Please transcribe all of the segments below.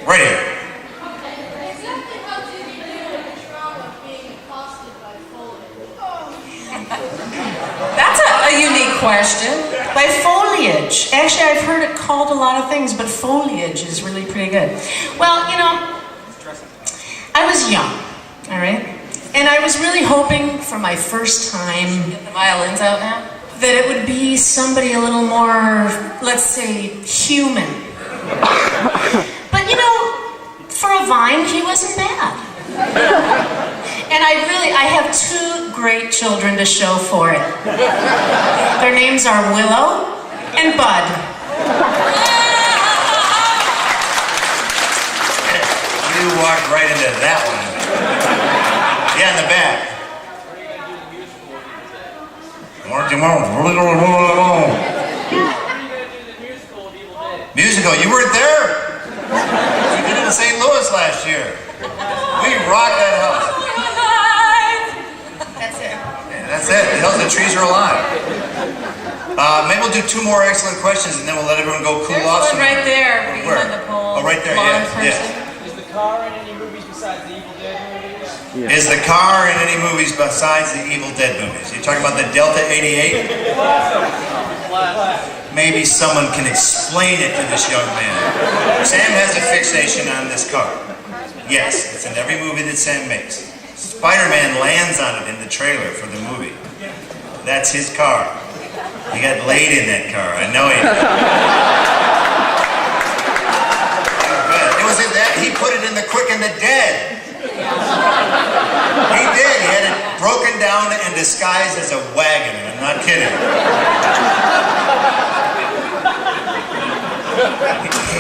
Right here. Exactly how did you deal with the trauma of being accosted by foliage? That's a unique question. By foliage. Actually, I've heard it called a lot of things, but foliage is really pretty good. Well, you know, I was young, all right? And I was really hoping for my first time, Get the violins out now? that it would be somebody a little more, let's say, human. But you know, for a Vine, he wasn't bad. And I have two great children to show for it. Their names are Willow and Bud. You walked right into that one. Yeah, in the back. Musical, you weren't there? We did it in St. Louis last year. We rocked that house. That's it. Yeah, that's it. The trees are alive. Maybe we'll do two more excellent questions and then we'll let everyone go cool There's off. one right there, Where? behind the pole. Oh, right there, Blonde yeah. person. Is the car in any movies besides the Evil Dead movies? Yeah. Is the car in any movies besides the Evil Dead movies? You talking about the Delta 88? Maybe someone can explain it to this young man. Sam has a fixation on this car. Yes, it's in every movie that Sam makes. Spider-Man lands on it in the trailer for the movie. That's his car. He got laid in that car. I know he did. It was in that. He put it in the Quick and the Dead. He did. He had it broken down and disguised as a wagon. I'm not kidding.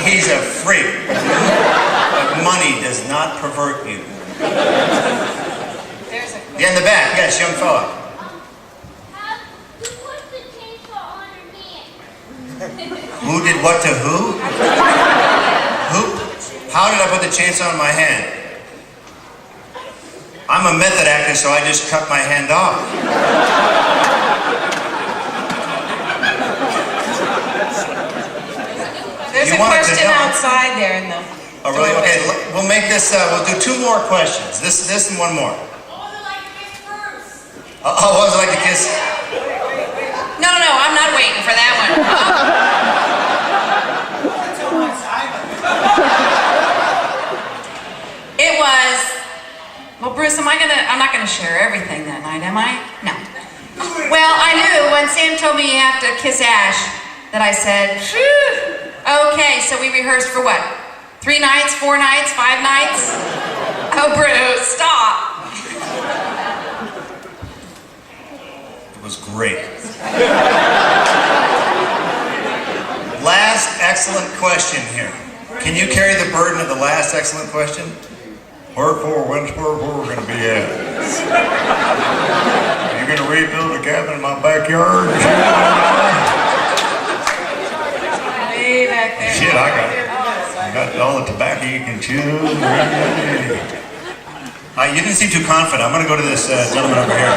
He's a freak. But money does not pervert you. There's a Yeah, in the back. Yes, young fella. Who put the chainsaw on her hand? Who did what to who? Who? How did I put the chainsaw in my hand? I'm a method actor, so I just cut my hand off. There's You a wanted to question know. outside there in the... Oh, really? Okay, we'll make this, we'll do two more questions. This and one more. What was it like to kiss first? What was it like to kiss? No, I'm not waiting for that one. It was... Well, Bruce, I'm not gonna share everything that night, am I? No. Well, I knew when Sam told me you have to kiss Ash, that I said, phew. Okay, so we rehearsed for what? 3 nights, 4 nights, 5 nights? Oh, Bruce, stop. It was great. Last excellent question here. Can you carry the burden of the last excellent question? Where we're gonna be at? Are you gonna rebuild a cabin in my backyard? Way back there. Shit, I got all the tobacco you can chew. You didn't seem too confident. I'm gonna go to this gentleman over here.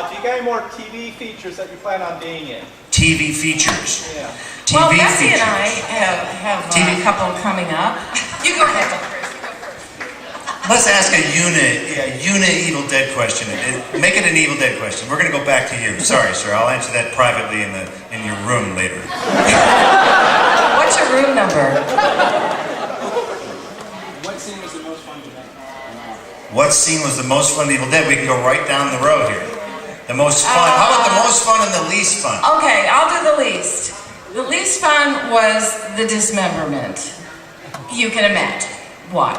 Do you got any more TV features that you plan on being in? TV features. Yeah. TV Well, Bessie features. and I have TV. a couple coming up. You go ahead. Let's ask a unit Evil Dead question. Make it an Evil Dead question. We're gonna go back to you. Sorry, sir. I'll answer that privately in your room later. What's your room number? What scene was the most fun to make? What scene was the most fun to Evil Dead? We can go right down the road here. The most fun. How about the most fun and the least fun? Okay, I'll do the least. The least fun was the dismemberment. You can imagine. Why?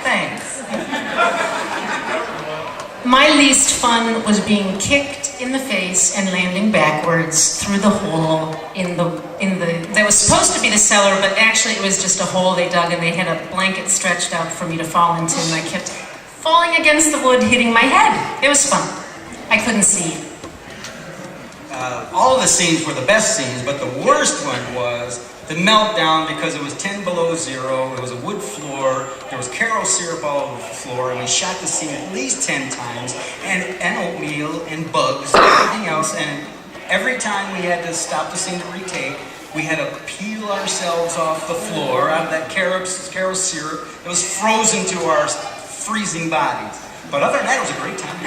Thanks. My least fun was being kicked in the face and landing backwards through the hole in the that was supposed to be the cellar, but actually it was just a hole they dug and they had a blanket stretched out for me to fall into, and I kept falling against the wood, hitting my head. It was fun. I couldn't see. All of the scenes were the best scenes, but the worst one was the meltdown because it was 10 below zero, it was a wood floor, there was Karo syrup all over the floor, and we shot the scene at least 10 times, and oatmeal, and bugs, and everything else, and Every time we had to stop the scene to retake, we had to peel ourselves off the floor out of that Caro syrup that was frozen to our freezing bodies. But other than that, it was a great time.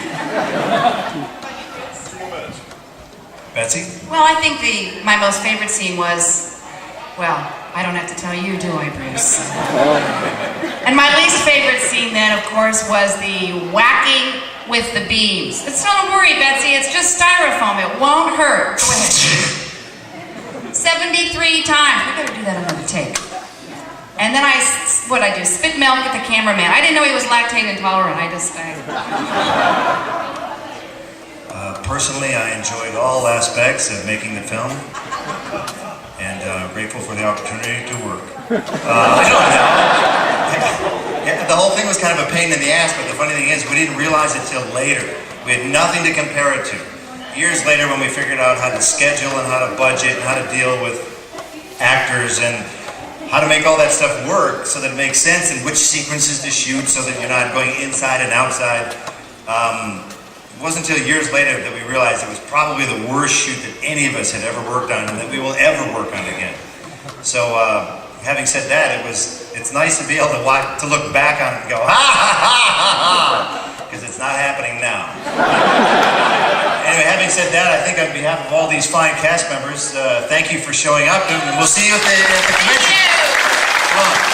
Betsy? Well, I think my most favorite scene was, well, I don't have to tell you, do I, Bruce? And my least favorite scene then, of course, was the whacking with the beams. But don't worry, Betsy, it's just styrofoam. It won't hurt. Go ahead. 73 times. We gotta do that another take. And then what'd I do? Spit milk at the cameraman. I didn't know he was lactate intolerant. Personally, I enjoyed all aspects of making the film, and grateful for the opportunity to work. I don't know. Yeah, the whole thing was kind of a pain in the ass, but the funny thing is, we didn't realize it till later. We had nothing to compare it to. Years later, when we figured out how to schedule and how to budget and how to deal with actors and how to make all that stuff work so that it makes sense and which sequences to shoot so that you're not going inside and outside. It wasn't until years later that we realized it was probably the worst shoot that any of us had ever worked on and that we will ever work on again. So, having said that, it's nice to be able to look back on it and go, ha ha ha ha ha, because it's not happening now. Anyway, having said that, I think on behalf of all these fine cast members, thank you for showing up, and we'll see you at the convention. Come on.